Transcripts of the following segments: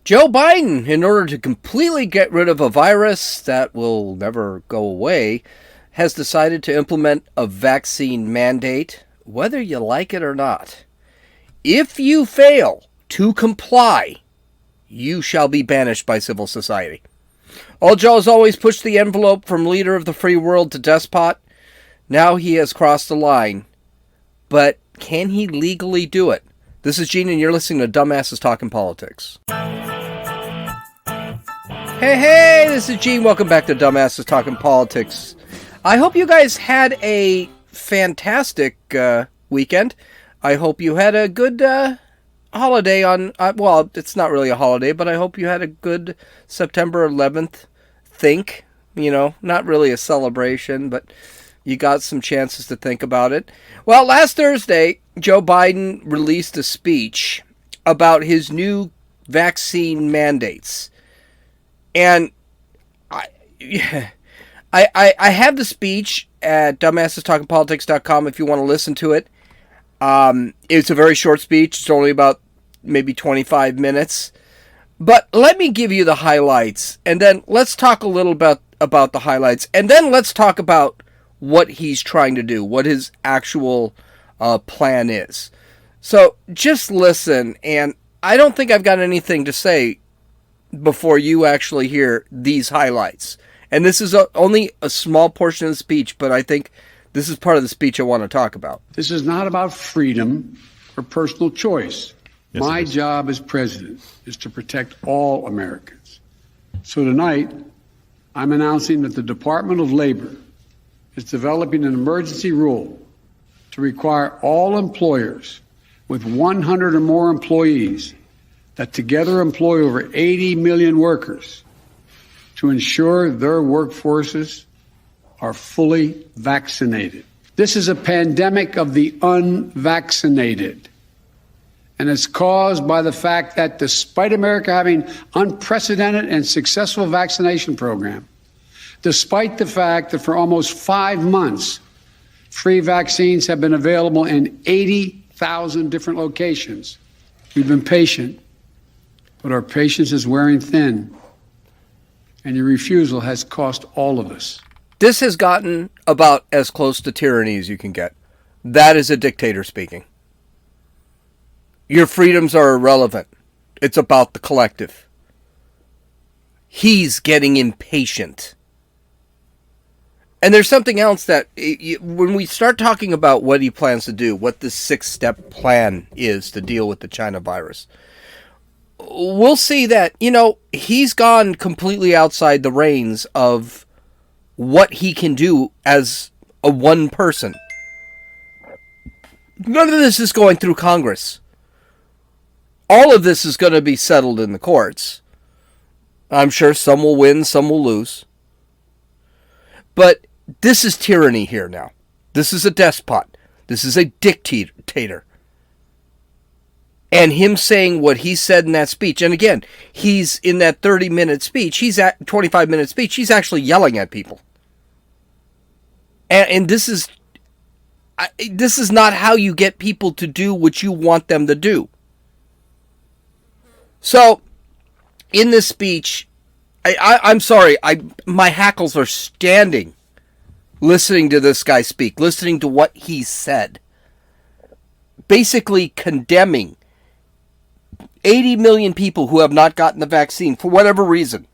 Joe Biden, in order to completely get rid of a virus that will never go away, has decided to implement a vaccine mandate, whether you like it or not. If you fail to comply, you shall be banished by civil society. Old Joe has always pushed the envelope from leader of the free world to despot. Now he has crossed the line. But can he legally do it? This is Gene, and you're listening to Dumbasses Talking Politics. Hey, this is Gene. Welcome back to Dumbasses Talking Politics. I hope you guys had a fantastic weekend. I hope you had a good holiday on... well, it's not really a holiday, but I hope you had a good September 11th think. You know, not really a celebration, but you got some chances to think about it. Well, last Thursday, Joe Biden released a speech about his new vaccine mandates. And I have the speech at dumbassestalkingpolitics.com if you want to listen to it. It's a very short speech. It's only about maybe 25 minutes. But let me give you the highlights, and then let's talk a little bit about the highlights, and then let's talk about what he's trying to do, what his actual plan is. So just listen, and I don't think I've got anything to say before you actually hear these highlights. And this is only a small portion of the speech, but I think this is part of the speech I want to talk about. This is not about freedom or personal choice. Yes, my job as president is to protect all Americans. So tonight, I'm announcing that the Department of Labor is developing an emergency rule to require all employers with 100 or more employees that together employ over 80 million workers to ensure their workforces are fully vaccinated. This is a pandemic of the unvaccinated, and it's caused by the fact that despite America having unprecedented and successful vaccination program, despite the fact that for almost 5 months, free vaccines have been available in 80,000 different locations, we've been patient. But our patience is wearing thin, and your refusal has cost all of us. This has gotten about as close to tyranny as you can get. That is a dictator speaking. Your freedoms are irrelevant. It's about the collective. He's getting impatient. And there's something else that, when we start talking about what he plans to do, what this 6-step plan is to deal with the China virus, we'll see that, he's gone completely outside the reins of what he can do as a one person. None of this is going through Congress. All of this is going to be settled in the courts. I'm sure some will win, some will lose. But this is tyranny here now. This is a despot. This is a dictator. And him saying what he said in that speech, and again, he's in that 30-minute speech, he's at 25-minute speech, he's actually yelling at people. And this is not how you get people to do what you want them to do. So, in this speech, I'm sorry, my hackles are standing listening to this guy speak, listening to what he said. Basically condemning 80 million people who have not gotten the vaccine for whatever reason.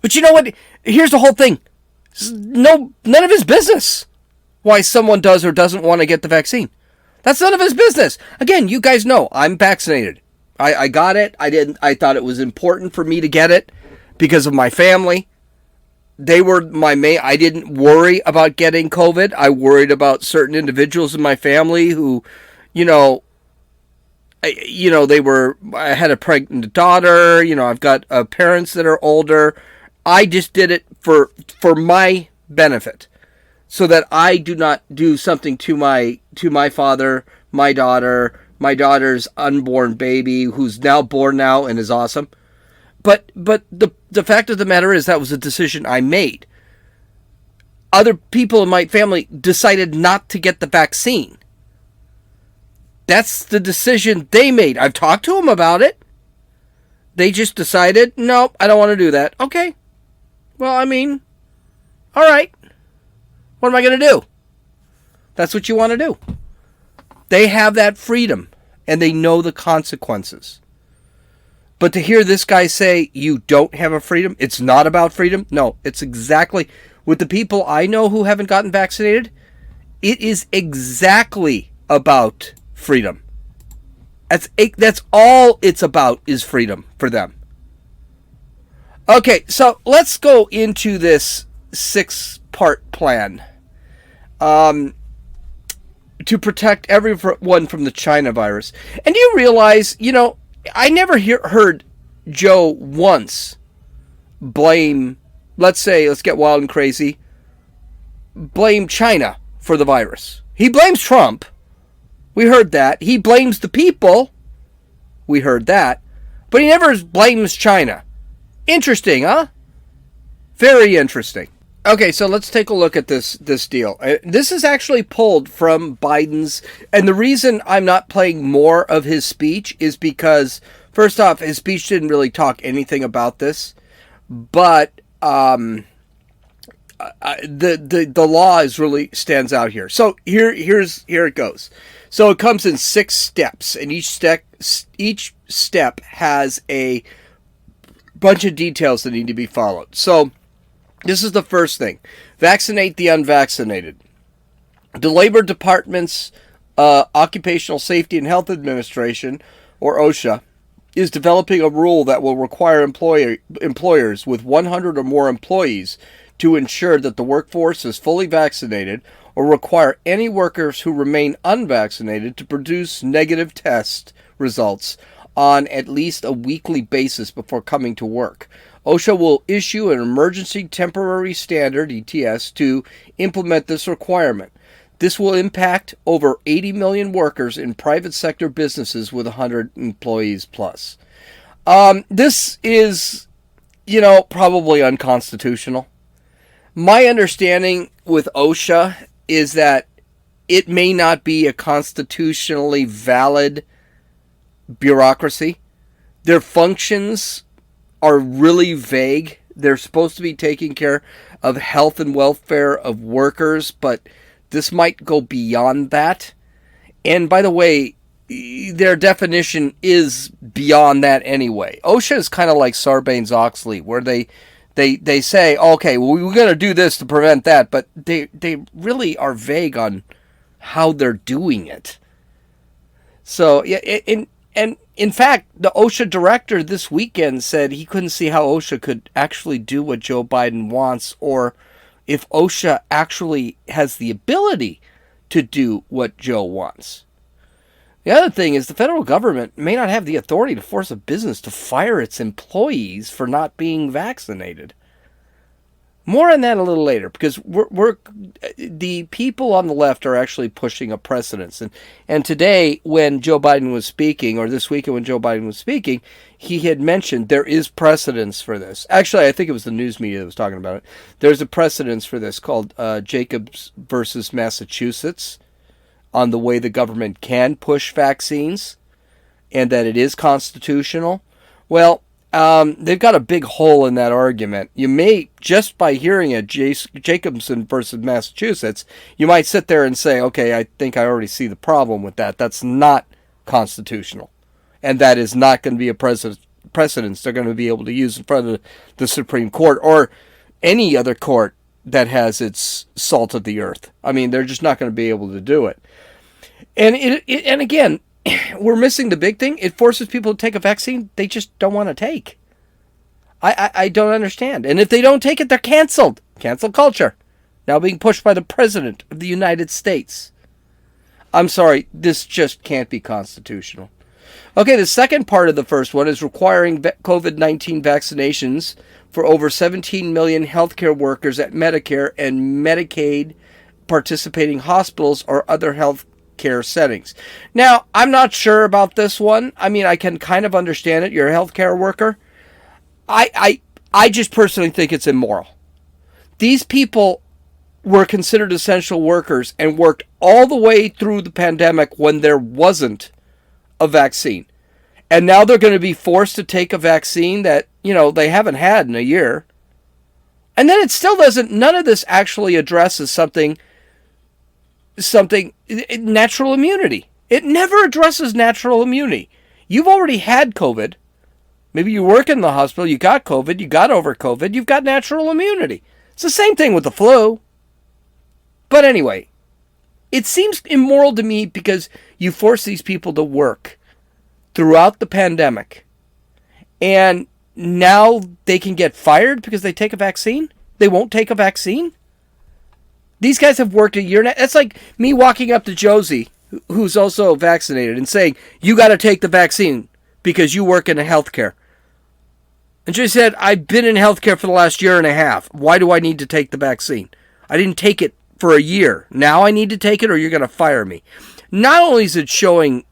But you know what? Here's the whole thing. None of his business why someone does or doesn't want to get the vaccine. That's none of his business. Again, you guys know I'm vaccinated. I got it. I thought it was important for me to get it because of my family. They were my main. I didn't worry about getting COVID. I worried about certain individuals in my family who, I had a pregnant daughter, I've got parents that are older. I just did it for my benefit so that I do not do something to my father, my daughter, my daughter's unborn baby who's now born now and is awesome. But the fact of the matter is that was a decision I made. Other people in my family decided not to get the vaccine. That's the decision they made. I've talked to them about it. They just decided, nope, I don't want to do that. Okay. Well, I mean, all right. What am I going to do? That's what you want to do. They have that freedom, and they know the consequences. But to hear this guy say you don't have a freedom, it's not about freedom. No, it's exactly, with the people I know who haven't gotten vaccinated, it is exactly about freedom. That's all it's about, is freedom for them. Okay, so let's go into this 6-part plan to protect everyone from the China virus. And you realize, I never heard Joe once blame, let's get wild and crazy, blame China for the virus. He blames Trump. We heard that. He blames the people. We heard that. But he never blames China. Interesting, huh? Very interesting. Okay, so let's take a look at this deal. This is actually pulled from Biden's, and the reason I'm not playing more of his speech is because, first off, his speech didn't really talk anything about this, but the law really stands out here. So here it goes. So it comes in 6 steps, and each step has a bunch of details that need to be followed. So this is the first thing. Vaccinate the unvaccinated. The Labor Department's Occupational Safety and Health Administration, or OSHA, is developing a rule that will require employers with 100 or more employees to ensure that the workforce is fully vaccinated, or require any workers who remain unvaccinated to produce negative test results on at least a weekly basis before coming to work. OSHA will issue an emergency temporary standard, ETS, to implement this requirement. This will impact over 80 million workers in private sector businesses with 100 employees plus. This is, probably unconstitutional. My understanding with OSHA is that it may not be a constitutionally valid bureaucracy. Their functions are really vague. They're supposed to be taking care of health and welfare of workers, but this might go beyond that. And by the way, their definition is beyond that anyway. OSHA is kind of like Sarbanes-Oxley, where they say, okay, well, we're going to do this to prevent that, but they really are vague on how they're doing it. So, yeah, and in fact, the OSHA director this weekend said he couldn't see how OSHA could actually do what Joe Biden wants, or if OSHA actually has the ability to do what Joe wants. The other thing is the federal government may not have the authority to force a business to fire its employees for not being vaccinated. More on that a little later, because the people on the left are actually pushing a precedence. And today, when Joe Biden was speaking, or this weekend when Joe Biden was speaking, he had mentioned there is precedence for this. Actually, I think it was the news media that was talking about it. There's a precedence for this called Jacobs versus Massachusetts, on the way the government can push vaccines, and that it is constitutional. Well, they've got a big hole in that argument. You may, just by hearing it, Jacobson versus Massachusetts, you might sit there and say, okay, I think I already see the problem with that. That's not constitutional. And that is not going to be a precedence they're going to be able to use in front of the Supreme Court or any other court that has its salt of the earth. I mean, they're just not going to be able to do it. And and again, we're missing the big thing. It forces people to take a vaccine they just don't want to take. I don't understand. And if they don't take it, they're canceled. Cancel culture. Now being pushed by the President of the United States. I'm sorry, this just can't be constitutional. Okay, the second part of the first one is requiring COVID-19 vaccinations for over 17 million healthcare workers at Medicare and Medicaid participating hospitals or other health care settings. Now, I'm not sure about this one. I mean, I can kind of understand it. You're a healthcare worker. I just personally think it's immoral. These people were considered essential workers and worked all the way through the pandemic when there wasn't a vaccine. And now they're going to be forced to take a vaccine that, they haven't had in a year. And then it still doesn't, none of this actually addresses something, natural immunity. It never addresses natural immunity. You've already had COVID. Maybe you work in the hospital, you got COVID, you got over COVID, you've got natural immunity. It's the same thing with the flu. But anyway, it seems immoral to me because you force these people to work throughout the pandemic. And now they can get fired because they take a vaccine? They won't take a vaccine? These guys have worked a year now. That's like me walking up to Josie, who's also vaccinated, and saying, you got to take the vaccine because you work in healthcare. And she said, I've been in healthcare for the last year and a half. Why do I need to take the vaccine? I didn't take it for a year. Now I need to take it or you're going to fire me. Not only is it showing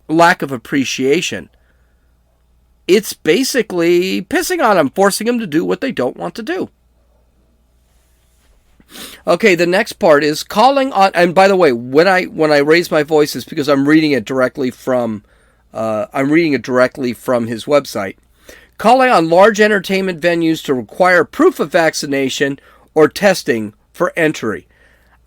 lack of appreciation, it's basically pissing on them, forcing them to do what they don't want to do. Okay, the next part is calling on, and by the way, when I raise my voice is because I'm reading it directly from his website. Calling on large entertainment venues to require proof of vaccination or testing for entry.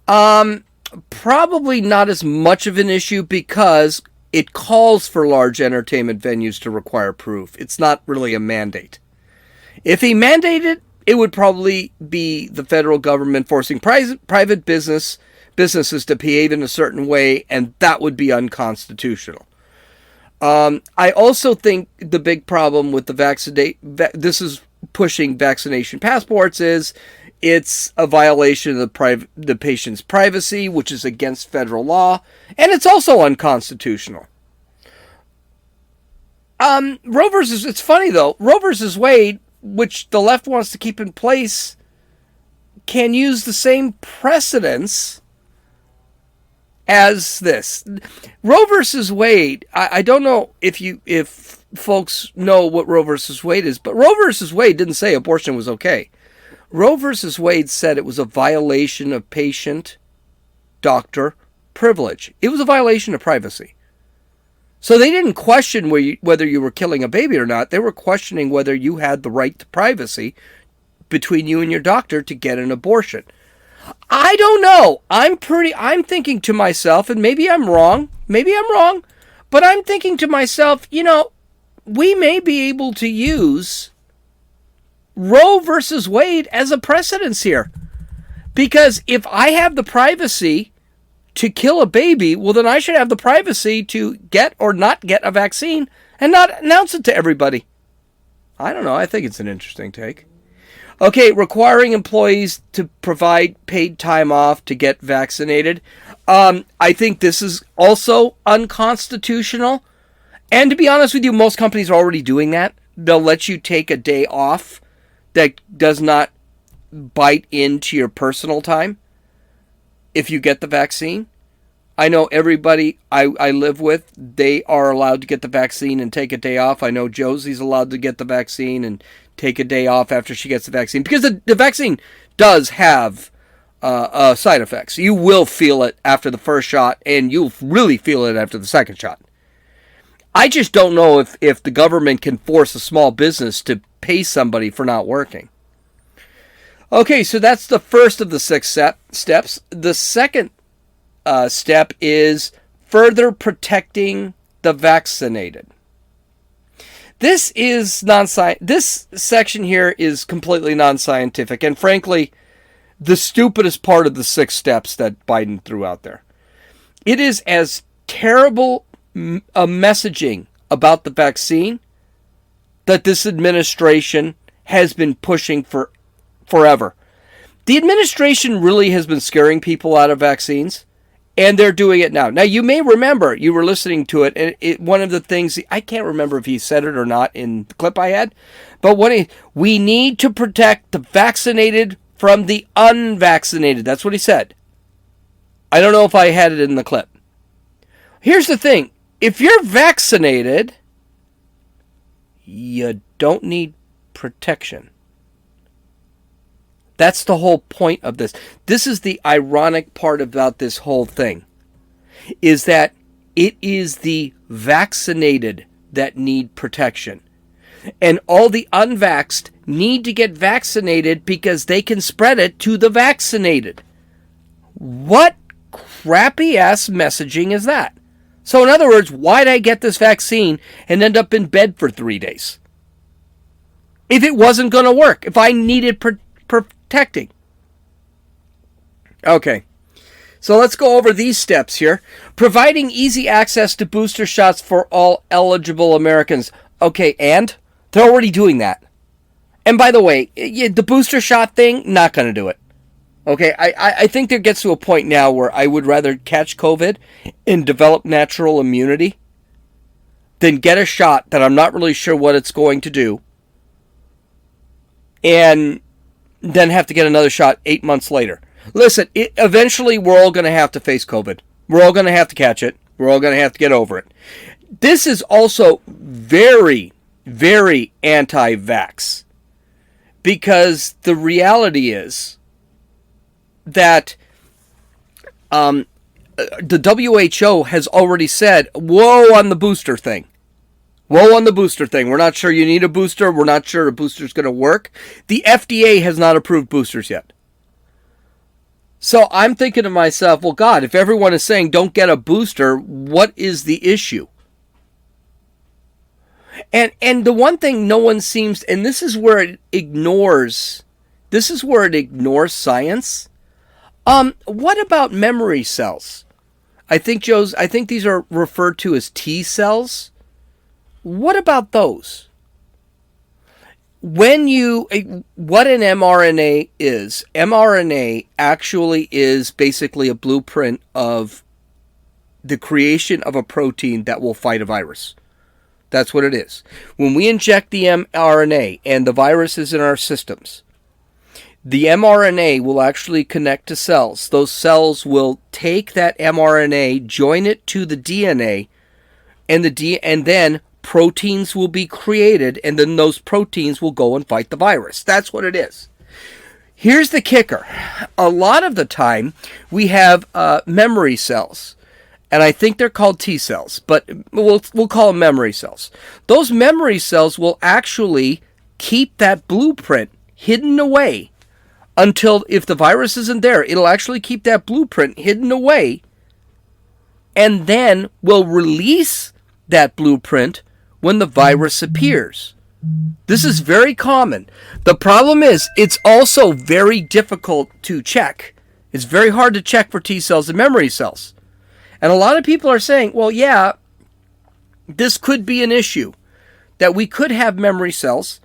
Probably not as much of an issue because it calls for large entertainment venues to require proof. It's not really a mandate. If he mandated, it would probably be the federal government forcing private businesses to behave in a certain way, and that would be unconstitutional. I also think the big problem with this is pushing vaccination passports is it's a violation of the patient's privacy, which is against federal law, and it's also unconstitutional. It's funny though, Roe versus Wade, which the left wants to keep in place, can use the same precedents as this. Roe versus Wade, I don't know if folks know what Roe versus Wade is, but Roe versus Wade didn't say abortion was okay. Roe versus Wade said it was a violation of patient-doctor privilege. It was a violation of privacy. So they didn't question whether you were killing a baby or not. They were questioning whether you had the right to privacy between you and your doctor to get an abortion. I don't know. I'm thinking to myself, and maybe I'm wrong, but I'm thinking to myself, we may be able to use Roe versus Wade as a precedence here. Because if I have the privacy to kill a baby, well, then I should have the privacy to get or not get a vaccine and not announce it to everybody. I don't know. I think it's an interesting take. Okay, requiring employees to provide paid time off to get vaccinated. I think this is also unconstitutional. And to be honest with you, most companies are already doing that. They'll let you take a day off that does not bite into your personal time if you get the vaccine. I know everybody I live with, they are allowed to get the vaccine and take a day off. I know Josie's allowed to get the vaccine and take a day off after she gets the vaccine. Because the vaccine does have side effects. You will feel it after the first shot, and you'll really feel it after the second shot. I just don't know if the government can force a small business to pay somebody for not working. Okay, so that's the first of the 6 steps. The second step is further protecting the vaccinated. This section here is completely non-scientific, and frankly, the stupidest part of the 6 steps that Biden threw out there. It is as terrible a messaging about the vaccine that this administration has been pushing for forever. The administration really has been scaring people out of vaccines, and they're doing it now. Now, you may remember, you were listening to it, and one of the things, I can't remember if he said it or not in the clip I had, but we need to protect the vaccinated from the unvaccinated. That's what he said. I don't know if I had it in the clip. Here's the thing. If you're vaccinated, you don't need protection. That's the whole point of this. This is the ironic part about this whole thing, is that it is the vaccinated that need protection. And all the unvaxxed need to get vaccinated because they can spread it to the vaccinated. What crappy ass messaging is that? So in other words, why'd I get this vaccine and end up in bed for 3 days? If it wasn't going to work, if I needed protecting. Okay, so let's go over these steps here. Providing easy access to booster shots for all eligible Americans. Okay, and they're already doing that. And by the way, the booster shot thing, not going to do it. Okay, I think there gets to a point now where I would rather catch COVID and develop natural immunity than get a shot that I'm not really sure what it's going to do and then have to get another shot 8 months later. Listen, eventually we're all going to have to face COVID. We're all going to have to catch it. We're all going to have to get over it. This is also very, very anti-vax because the reality is that the WHO has already said, whoa on the booster thing. Whoa on the booster thing. We're not sure you need a booster. We're not sure a booster's going to work. The FDA has not approved boosters yet. So I'm thinking to myself, well, God, if everyone is saying don't get a booster, what is the issue? And the one thing no one seems, and this is where it ignores science. What about memory cells? I think these are referred to as T cells. What about those? What an mRNA actually is basically a blueprint of the creation of a protein that will fight a virus. That's what it is. When we inject the mRNA and the virus is in our systems, the mRNA will actually connect to cells. Those cells will take that mRNA, join it to the DNA, and then proteins will be created, and then those proteins will go and fight the virus. That's what it is. Here's the kicker. A lot of the time, we have memory cells, and I think they're called T cells, but we'll call them memory cells. Those memory cells will actually keep that blueprint hidden away until, if the virus isn't there, it'll actually keep that blueprint hidden away, and then will release that blueprint when the virus appears. This is very common. The problem is, it's also very difficult to check. It's very hard to check for T cells and memory cells. And a lot of people are saying, well, yeah, this could be an issue, that we could have memory cells,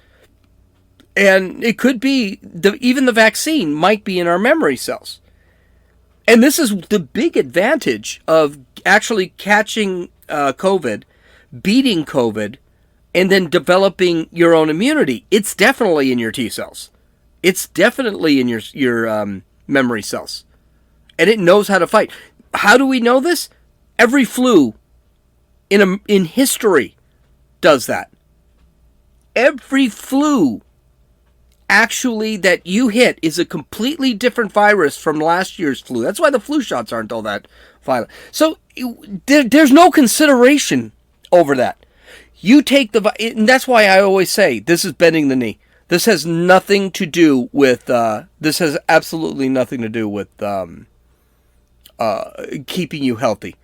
and it could be, even the vaccine might be in our memory cells. And this is the big advantage of actually catching COVID, beating COVID, and then developing your own immunity. It's definitely in your T cells. It's definitely in your memory cells. And it knows how to fight. How do we know this? Every flu in history does that. Every flu actually that you hit is a completely different virus from last year's flu. That's why the flu shots aren't all that violent. So there's no consideration over that. You take and that's why I always say this is bending the knee. This has nothing to do with. This has absolutely nothing to do with keeping you healthy.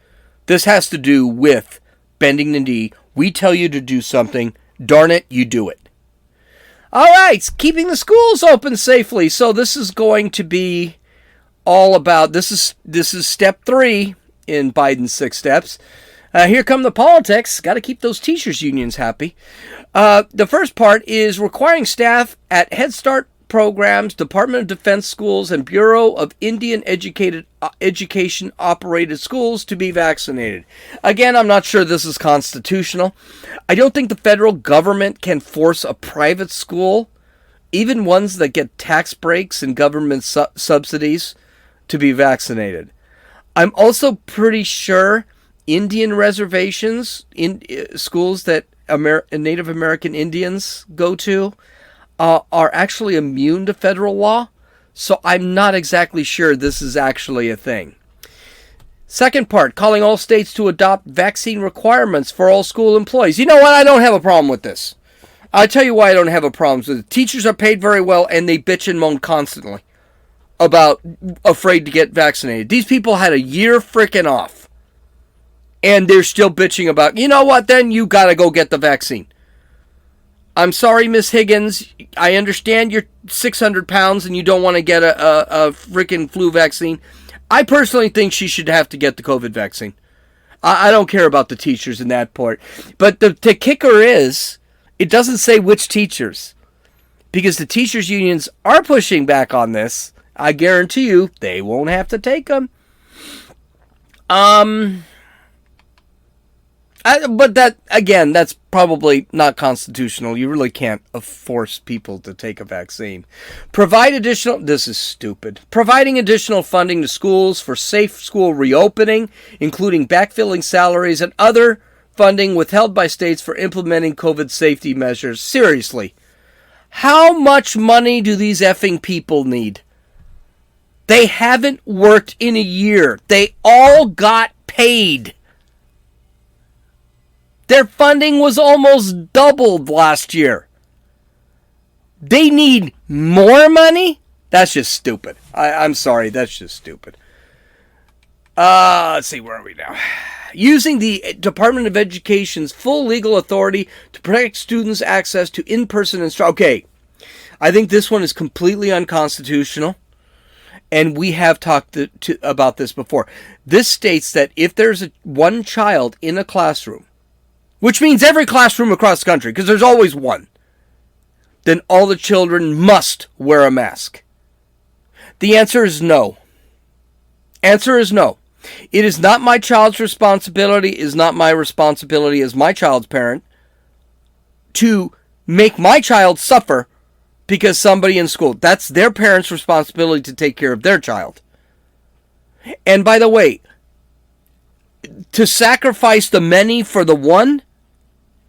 This has to do with bending the knee. We tell you to do something. Darn it, you do it. All right, keeping the schools open safely. So this is going to be all about. This is step 3 in Biden's 6 steps. Here come the politics. Got to keep those teachers' unions happy. The first part is requiring staff at Head Start programs, Department of Defense schools, and Bureau of Indian Education operated schools to be vaccinated. Again, I'm not sure this is constitutional. I don't think the federal government can force a private school, even ones that get tax breaks and government subsidies, to be vaccinated. I'm also pretty sure Indian reservations, in schools that Native American Indians go to, are actually immune to federal law. So I'm not exactly sure this is actually a thing. Second part, calling all states to adopt vaccine requirements for all school employees. You know what? I don't have a problem with this. I'll tell you why I don't have a problem with it. Teachers are paid very well, and they bitch and moan constantly about afraid to get vaccinated. These people had a year freaking off, and they're still bitching about, you know what, then you got to go get the vaccine. I'm sorry, Miss Higgins. I understand you're 600 pounds and you don't want to get a freaking flu vaccine. I personally think she should have to get the COVID vaccine. I don't care about the teachers in that part. But the kicker is, it doesn't say which teachers. Because the teachers' unions are pushing back on this. I guarantee you, they won't have to take them. But that, again, that's probably not constitutional. You really can't force people to take a vaccine. This is stupid. Providing additional funding to schools for safe school reopening, including backfilling salaries and other funding withheld by states for implementing COVID safety measures. Seriously, how much money do these effing people need? They haven't worked in a year. They all got paid. Their funding was almost doubled last year. They need more money? That's just stupid. I'm sorry, that's just stupid. Let's see, where are we now? Using the Department of Education's full legal authority to protect students' access to in-person instruction. Okay, I think this one is completely unconstitutional. And we have talked about this before. This states that if there's one child in a classroom, which means every classroom across the country, because there's always one, then all the children must wear a mask. The answer is no. Answer is no. It is not my child's responsibility, it is not my responsibility as my child's parent to make my child suffer because somebody in school. That's their parents' responsibility to take care of their child. And by the way, to sacrifice the many for the one,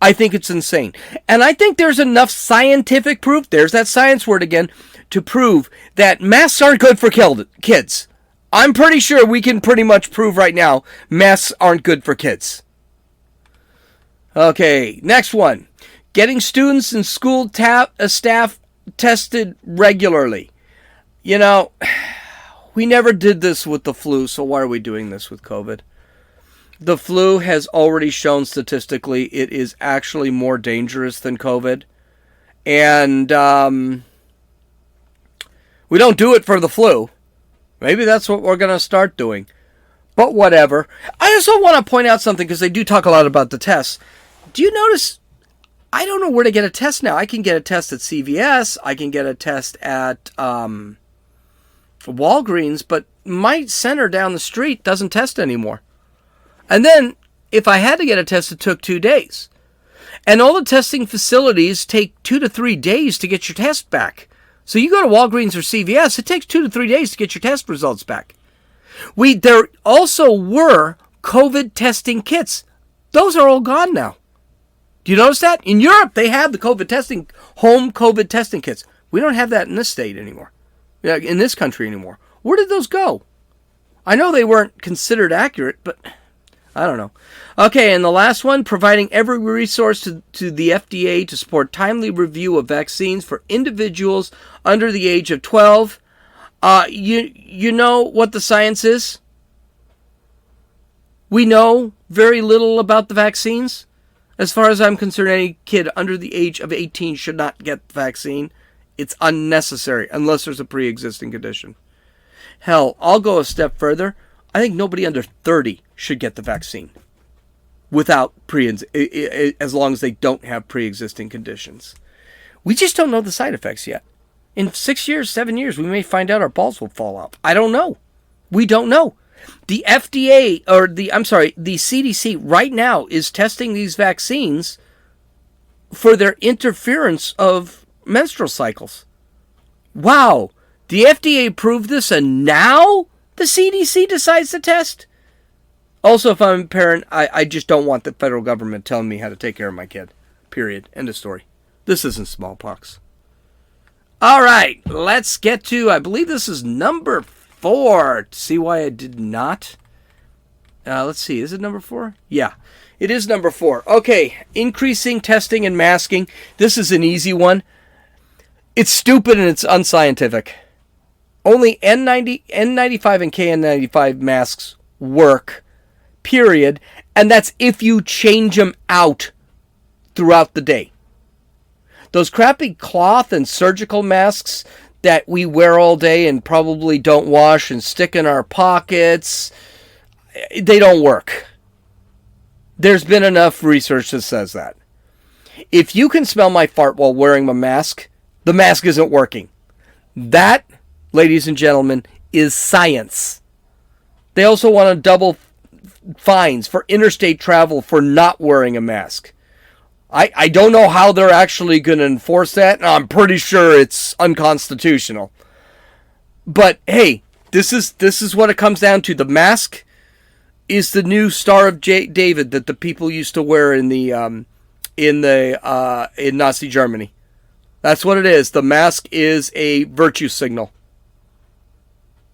I think it's insane. And I think there's enough scientific proof, there's that science word again, to prove that masks aren't good for kids. I'm pretty sure we can pretty much prove right now masks aren't good for kids. Okay, next one. Getting students and school staff tested regularly. You know, we never did this with the flu, so why are we doing this with COVID? The flu has already shown statistically it is actually more dangerous than COVID. And we don't do it for the flu. Maybe that's what we're going to start doing. But whatever. I also want to point out something because they do talk a lot about the tests. Do you notice, I don't know where to get a test now. I can get a test at CVS. I can get a test at Walgreens. But my center down the street doesn't test anymore. And then, if I had to get a test, it took 2 days. And all the testing facilities take 2 to 3 days to get your test back. So you go to Walgreens or CVS, it takes 2 to 3 days to get your test results back. There also were COVID testing kits. Those are all gone now. Do you notice that? In Europe, they have the home COVID testing kits. We don't have that in this state anymore. In this country anymore. Where did those go? I know they weren't considered accurate, but I don't know. Okay, and the last one, providing every resource to the FDA to support timely review of vaccines for individuals under the age of 12. You know what the science is? We know very little about the vaccines. As far as I'm concerned, any kid under the age of 18 should not get the vaccine. It's unnecessary unless there's a pre-existing condition. Hell, I'll go a step further. I think nobody under 30 should get the vaccine without as long as they don't have pre-existing conditions. We just don't know the side effects yet. In 6 years, 7 years, we may find out our balls will fall out. I don't know. We don't know. The FDA, the CDC right now is testing these vaccines for their interference of menstrual cycles. Wow. The FDA approved this and now the CDC decides to test? Also, if I'm a parent, I just don't want the federal government telling me how to take care of my kid. Period. End of story. This isn't smallpox. All right, let's get to, I believe this is number 4. See why I did not Let's see. Is it number 4? Yeah, it is number 4. Okay, increasing testing and masking. This is an easy one. It's stupid and it's unscientific. Only N95 and KN95 masks work, period. And that's if you change them out throughout the day. Those crappy cloth and surgical masks that we wear all day and probably don't wash and stick in our pockets, they don't work. There's been enough research that says that. If you can smell my fart while wearing my mask, the mask isn't working. That, ladies and gentlemen, is science. They also want to double fines for interstate travel for not wearing a mask. I don't know how they're actually going to enforce that, and I'm pretty sure it's unconstitutional. But hey, this is what it comes down to. The mask is the new Star of David that the people used to wear in Nazi Germany. That's what it is. The mask is a virtue signal.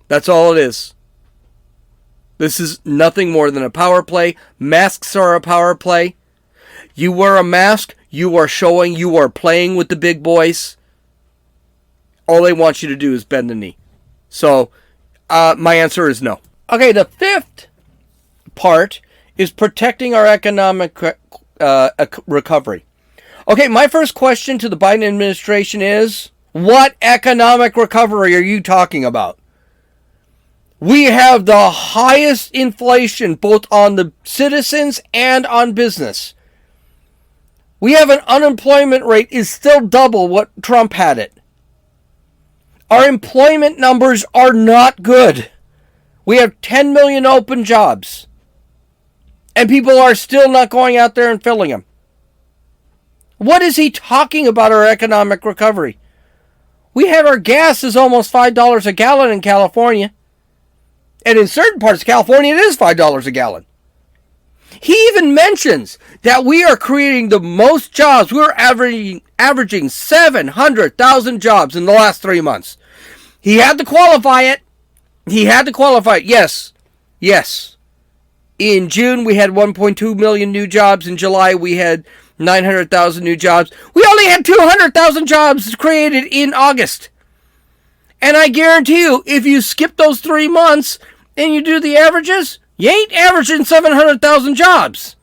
That's all it is. This is nothing more than a power play. Masks are a power play. You wear a mask, you are showing you are playing with the big boys. All they want you to do is bend the knee. So, my answer is no. Okay, the 5th part is protecting our economic recovery. Okay, my first question to the Biden administration is, what economic recovery are you talking about? We have the highest inflation both on the citizens and on business. We have an unemployment rate is still double what Trump had it. Our employment numbers are not good. We have 10 million open jobs. And people are still not going out there and filling them. What is he talking about our economic recovery? We have our gas is almost $5 a gallon in California. And in certain parts of California, it is $5 a gallon. He even mentions that we are creating the most jobs. We're averaging 700,000 jobs in the last 3 months. He had to qualify it. Yes. In June, we had 1.2 million new jobs. In July, we had 900,000 new jobs. We only had 200,000 jobs created in August. And I guarantee you, if you skip those 3 months and you do the averages, you ain't averaging 700,000 jobs.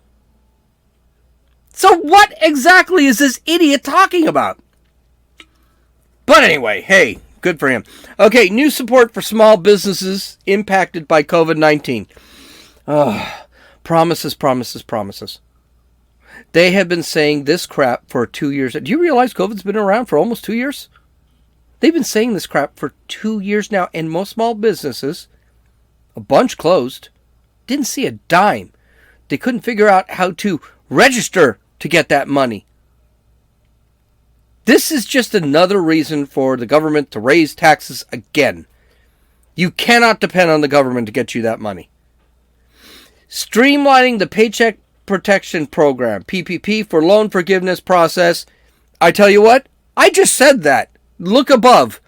So what exactly is this idiot talking about? But anyway, hey, good for him. Okay, new support for small businesses impacted by COVID-19. Promises. They have been saying this crap for 2 years. Do you realize COVID's been around for almost 2 years? They've been saying this crap for 2 years now, and most small businesses, a bunch closed, didn't see a dime. They couldn't figure out how to register to get that money. This is just another reason for the government to raise taxes again. You cannot depend on the government to get you that money. Streamlining the Paycheck Protection Program, PPP, for loan forgiveness process. I tell you what, I just said that. Look above.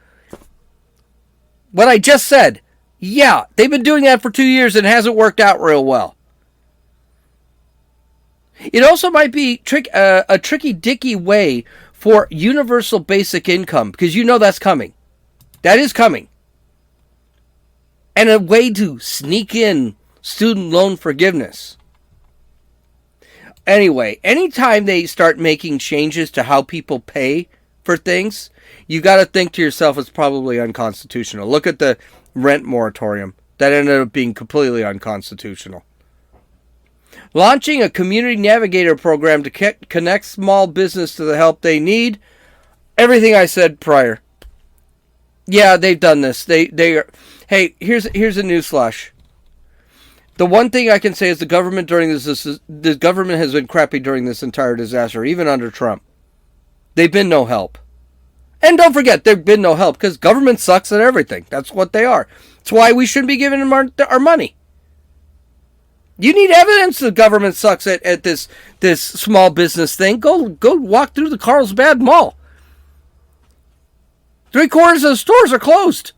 What I just said. Yeah, they've been doing that for 2 years and it hasn't worked out real well. It also might be a tricky dicky way for universal basic income, because you know that's coming. That is coming. And a way to sneak in student loan forgiveness. Anyway, anytime they start making changes to how people pay for things, you got to think to yourself it's probably unconstitutional. Look at the rent moratorium. That ended up being completely unconstitutional. Launching a community navigator program to connect small business to the help they need. Everything I said prior. Yeah, they've done this. They are. Hey, here's a newsflash. The one thing I can say is the government the government has been crappy during this entire disaster, even under Trump. They've been no help. And don't forget, they've been no help because government sucks at everything. That's what they are. That's why we shouldn't be giving them our money. You need evidence the government sucks at this small business thing. Go walk through the Carlsbad Mall. 3/4 of the stores are closed.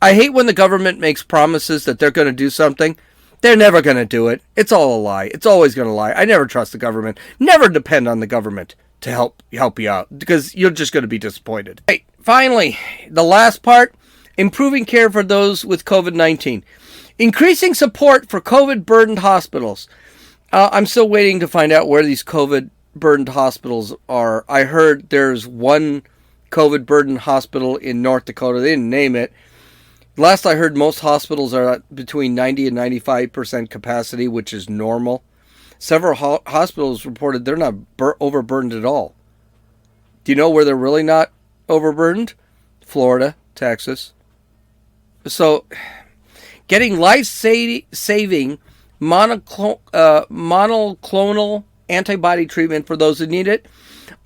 I hate when the government makes promises that they're going to do something. They're never going to do it. It's all a lie. It's always going to lie. I never trust the government. Never depend on the government to help you out, because you're just going to be disappointed. Hey, finally, the last part, improving care for those with COVID-19. Increasing support for COVID-burdened hospitals. I'm still waiting to find out where these COVID-burdened hospitals are. I heard there's one COVID-burdened hospital in North Dakota. They didn't name it. Last I heard, most hospitals are at between 90 and 95% capacity, which is normal. Several hospitals reported they're not overburdened at all. Do you know where they're really not overburdened? Florida, Texas. So, getting life-saving monoclonal antibody treatment for those who need it.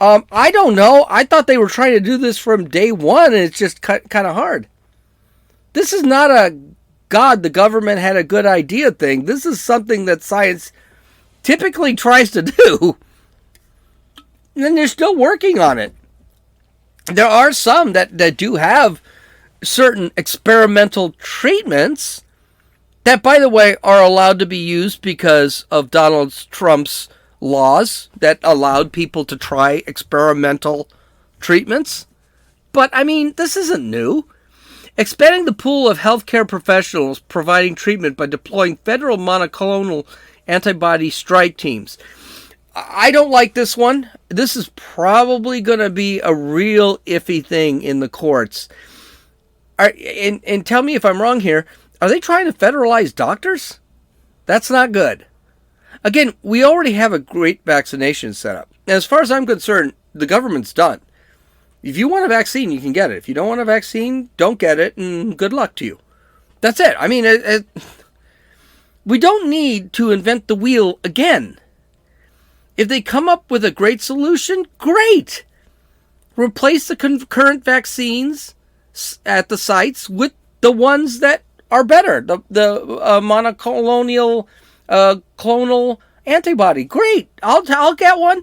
I don't know. I thought they were trying to do this from day one, and it's just kind of hard. This is not a God, the government had a good idea thing. This is something that science typically tries to do. And they're still working on it. There are some that do have certain experimental treatments that, by the way, are allowed to be used because of Donald Trump's laws that allowed people to try experimental treatments. But, I mean, this isn't new. Expanding the pool of healthcare professionals providing treatment by deploying federal monoclonal antibody strike teams. I don't like this one. This is probably going to be a real iffy thing in the courts. And tell me if I'm wrong here. Are they trying to federalize doctors? That's not good. Again, we already have a great vaccination setup. And as far as I'm concerned, the government's done. If you want a vaccine, you can get it. If you don't want a vaccine, don't get it, and good luck to you. That's it. I mean, we don't need to invent the wheel again. If they come up with a great solution, great. Replace the current vaccines at the sites with the ones that are better. The monoclonal clonal antibody. Great. I'll get one.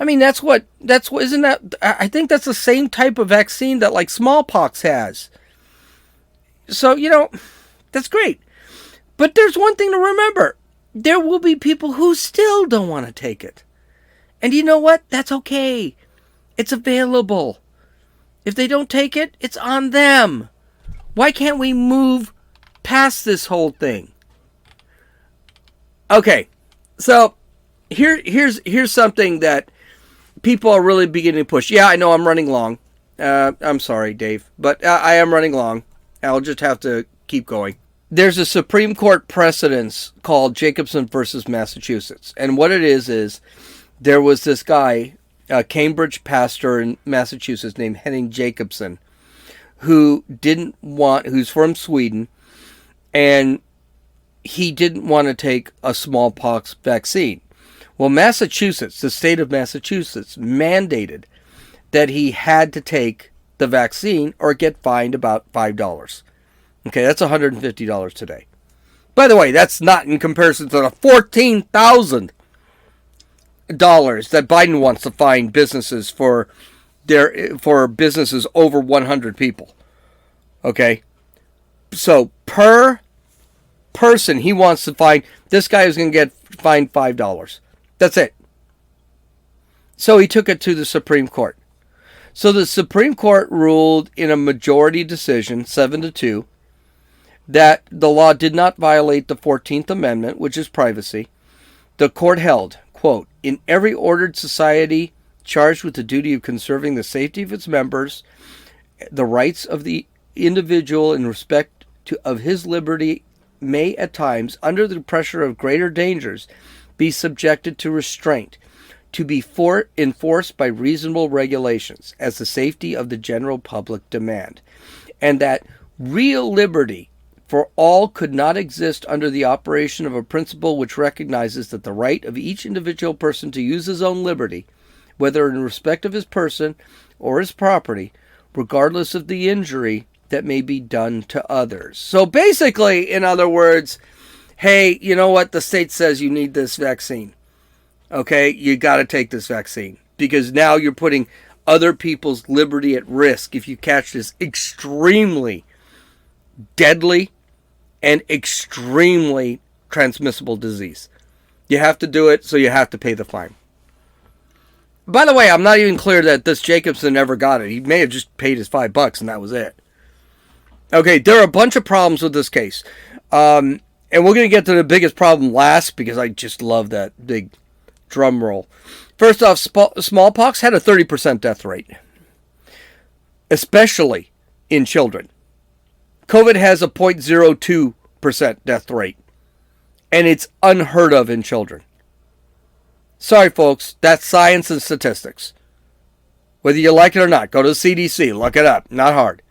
I mean, isn't that, I think that's the same type of vaccine that like smallpox has. So, that's great. But there's one thing to remember. There will be people who still don't want to take it. And you know what? That's okay. It's available. If they don't take it, it's on them. Why can't we move past this whole thing? Okay. So, here's something that people are really beginning to push. Yeah, I know I'm running long. I'm sorry, Dave, but I am running long. I'll just have to keep going. There's a Supreme Court precedence called Jacobson versus Massachusetts. And what it is there was this guy, a Cambridge pastor in Massachusetts named Henning Jacobson, who's from Sweden, and he didn't want to take a smallpox vaccine. Well, Massachusetts, the state of Massachusetts, mandated that he had to take the vaccine or get fined about $5. Okay, that's $150 today. By the way, that's not in comparison to the $14,000 that Biden wants to fine businesses for businesses over 100 people. Okay, so per person he wants to fine, this guy is going to get fined $5. That's it. So he took it to the Supreme Court. So the Supreme Court ruled in a majority decision, 7-2, that the law did not violate the 14th Amendment, which is privacy. The court held, quote, in every ordered society charged with the duty of conserving the safety of its members, the rights of the individual in respect of his liberty may at times, under the pressure of greater dangers, be subjected to restraint, to be enforced by reasonable regulations, as the safety of the general public demand, and that real liberty for all could not exist under the operation of a principle which recognizes that the right of each individual person to use his own liberty, whether in respect of his person or his property, regardless of the injury that may be done to others. So basically, in other words, hey, you know what? The state says you need this vaccine. Okay, you got to take this vaccine because now you're putting other people's liberty at risk if you catch this extremely deadly and extremely transmissible disease. You have to do it, so you have to pay the fine. By the way, I'm not even clear that this Jacobson ever got it. He may have just paid his $5 and that was it. Okay, there are a bunch of problems with this case. And we're going to get to the biggest problem last because I just love that big drum roll. First off, smallpox had a 30% death rate, especially in children. COVID has a 0.02% death rate, and it's unheard of in children. Sorry, folks, that's science and statistics. Whether you like it or not, go to the CDC, look it up, not hard.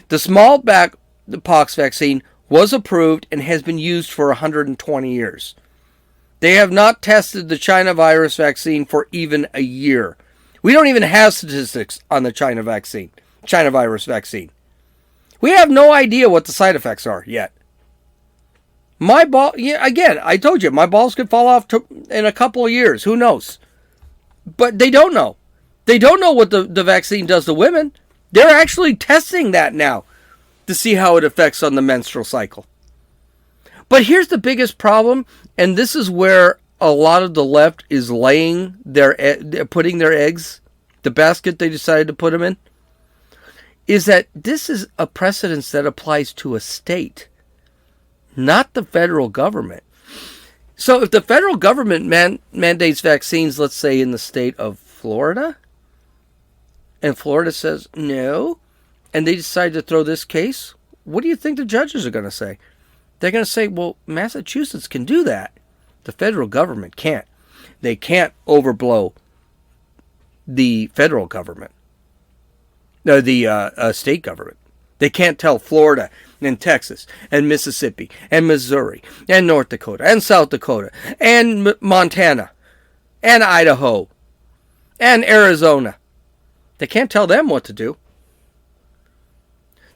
The smallpox vaccine was approved and has been used for 120 years. They have not tested the China virus vaccine for even a year. We don't even have statistics on the China virus vaccine. We have no idea what the side effects are yet. Again, I told you, my balls could fall off in a couple of years. Who knows? But they don't know. They don't know what the vaccine does to women. They're actually testing that now to see how it affects on the menstrual cycle. But here's the biggest problem, and this is where a lot of the left is putting their eggs, the basket they decided to put them in, is that this is a precedence that applies to a state, not the federal government. So if the federal government mandates vaccines, let's say in the state of Florida, and Florida says no, and they decide to throw this case, what do you think the judges are going to say? They're going to say, well, Massachusetts can do that. The federal government can't. They can't overblow the federal government. No, the state government. They can't tell Florida and Texas and Mississippi and Missouri and North Dakota and South Dakota and Montana and Idaho and Arizona. They can't tell them what to do.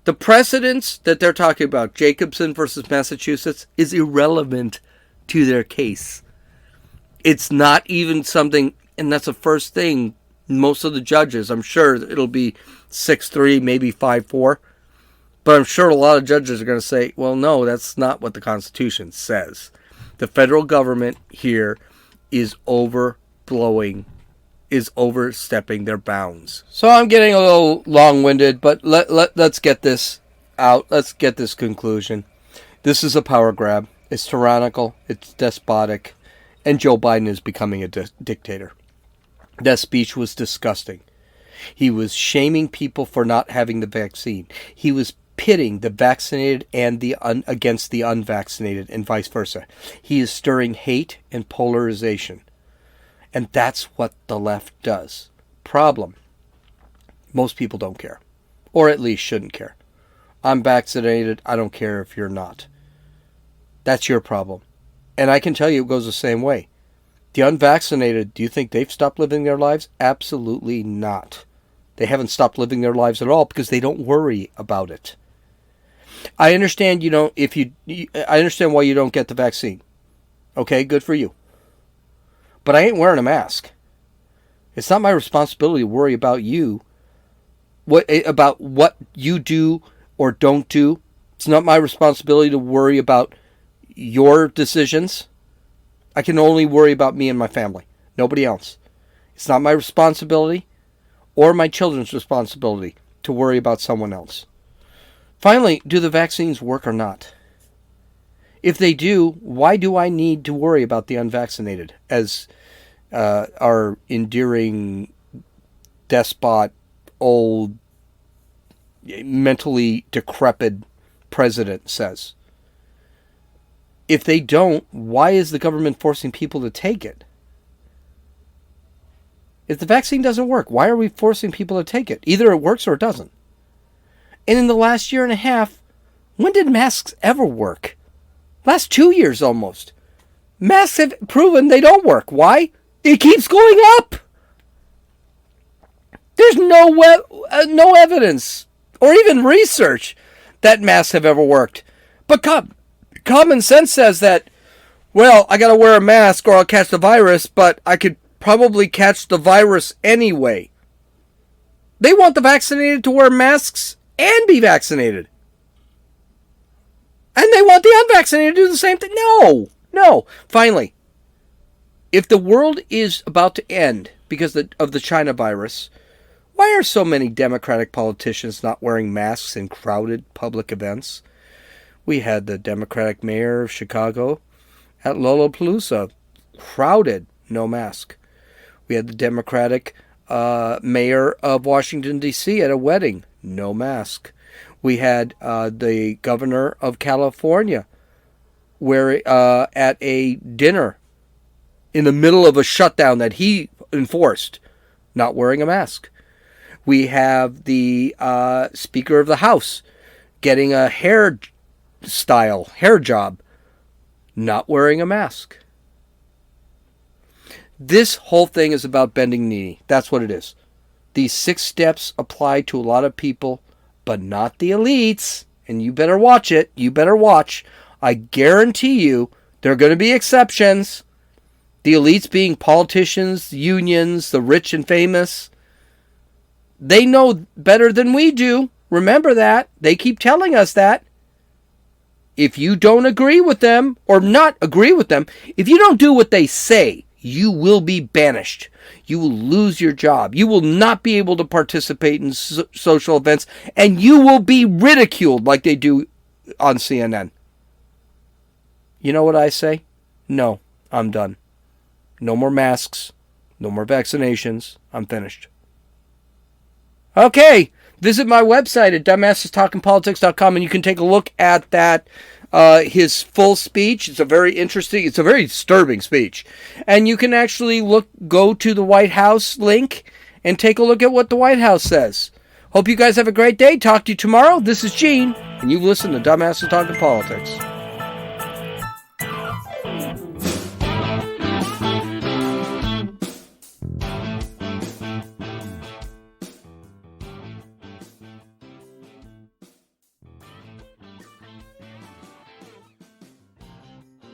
The precedents that they're talking about, Jacobson versus Massachusetts, is irrelevant to their case. It's not even something, and that's the first thing most of the judges, I'm sure it'll be 6-3, maybe 5-4, but I'm sure a lot of judges are going to say, well, no, that's not what the Constitution says. The federal government here is overstepping their bounds. So I'm getting a little long-winded, but let's get this out. Let's get this conclusion. This is a power grab. It's tyrannical. It's despotic. And Joe Biden is becoming a dictator. That speech was disgusting. He was shaming people for not having the vaccine. He was pitting the vaccinated and against the unvaccinated and vice versa. He is stirring hate and polarization. And that's what the left does. Problem. Most people don't care. Or at least shouldn't care. I'm vaccinated. I don't care if you're not. That's your problem. And I can tell you it goes the same way. The unvaccinated, do you think they've stopped living their lives? Absolutely not. They haven't stopped living their lives at all because they don't worry about it. I understand I understand why you don't get the vaccine. Okay, good for you. But I ain't wearing a mask. It's not my responsibility to worry about you. About what you do or don't do. It's not my responsibility to worry about your decisions. I can only worry about me and my family. Nobody else. It's not my responsibility or my children's responsibility to worry about someone else. Finally, do the vaccines work or not? If they do, why do I need to worry about the unvaccinated? As our endearing despot, old, mentally decrepit president says. If they don't, why is the government forcing people to take it? If the vaccine doesn't work, why are we forcing people to take it? Either it works or it doesn't. And in the last year and a half, when did masks ever work? Last 2 years almost. Masks have proven they don't work. Why? It keeps going up. There's no evidence or even research that masks have ever worked. But common sense says that, well, I got to wear a mask or I'll catch the virus, but I could probably catch the virus anyway. They want the vaccinated to wear masks and be vaccinated. And they want the unvaccinated to do the same thing. No, no. Finally, if the world is about to end because of the China virus, why are so many Democratic politicians not wearing masks in crowded public events? We had the Democratic mayor of Chicago at Lollapalooza, crowded, no mask. We had the Democratic mayor of Washington, D.C. at a wedding, no mask. We had the governor of California at a dinner in the middle of a shutdown that he enforced, not wearing a mask. We have the Speaker of the House getting a hair job, not wearing a mask. This whole thing is about bending the knee. That's what it is. These 6 steps apply to a lot of people, but not the elites. And you better watch it. You better watch. I guarantee you there are going to be exceptions. The elites being politicians, unions, the rich and famous. They know better than we do. Remember that. They keep telling us that. If you don't agree with them, or not agree with them, if you don't do what they say, you will be banished. You will lose your job. You will not be able to participate in social events, and you will be ridiculed like they do on CNN. You know what I say? No, I'm done. No more masks. No more vaccinations. I'm finished. Okay, visit my website at dumbassestalkingpolitics.com and you can take a look at that, his full speech. It's a very disturbing speech. And you can actually go to the White House link and take a look at what the White House says. Hope you guys have a great day. Talk to you tomorrow. This is Gene, and you've listened to Dumbasses Talking Politics.